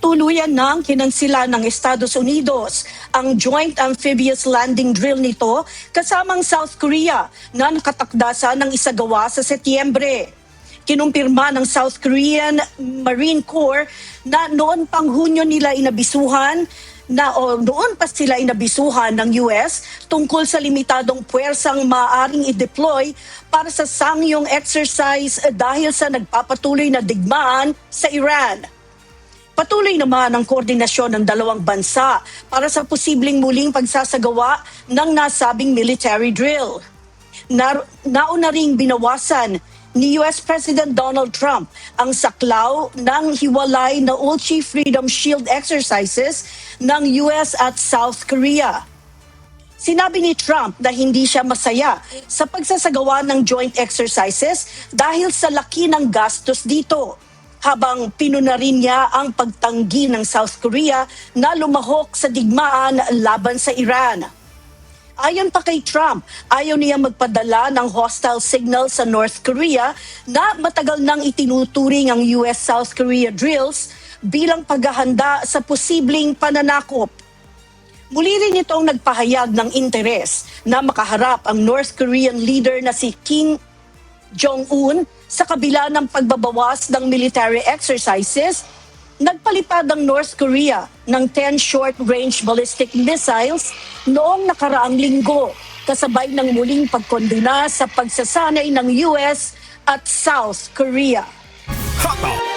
tuluyan ng kinansila ng Estados Unidos ang Joint Amphibious Landing Drill nito kasamang South Korea na nakatakdasa ng isagawa sa Setyembre. Kinumpirma ng South Korean Marine Corps na noon pang Hunyo nila inabisuhan noon pa sila inabisuhan ng US tungkol sa limitadong puwersang maaaring i-deploy para sa sangyong exercise dahil sa nagpapatuloy na digmaan sa Iran. Patuloy naman ang koordinasyon ng dalawang bansa para sa posibleng muling pagsasagawa ng nasabing military drill. Nauna ring binawasan ni US President Donald Trump ang saklaw ng hiwalay na Ulchi Freedom Shield exercises ng US at South Korea. Sinabi ni Trump na hindi siya masaya sa pagsasagawa ng joint exercises dahil sa laki ng gastos dito, habang pinuna rin niya ang pagtanggi ng South Korea na lumahok sa digmaan laban sa Iran. Ayon pa kay Trump, ayaw niya magpadala ng hostile signal sa North Korea na matagal nang itinuturing ang US-South Korea drills bilang paghahanda sa posibleng pananakop. Muli rin itong nagpahayag ng interes na makaharap ang North Korean leader na si Kim Jong-un sa kabila ng pagbabawas ng military exercises. Nagpalipad ang North Korea ng 10 short-range ballistic missiles noong nakaraang linggo, kasabay ng muling pagkondena sa pagsasanay ng US at South Korea. Hot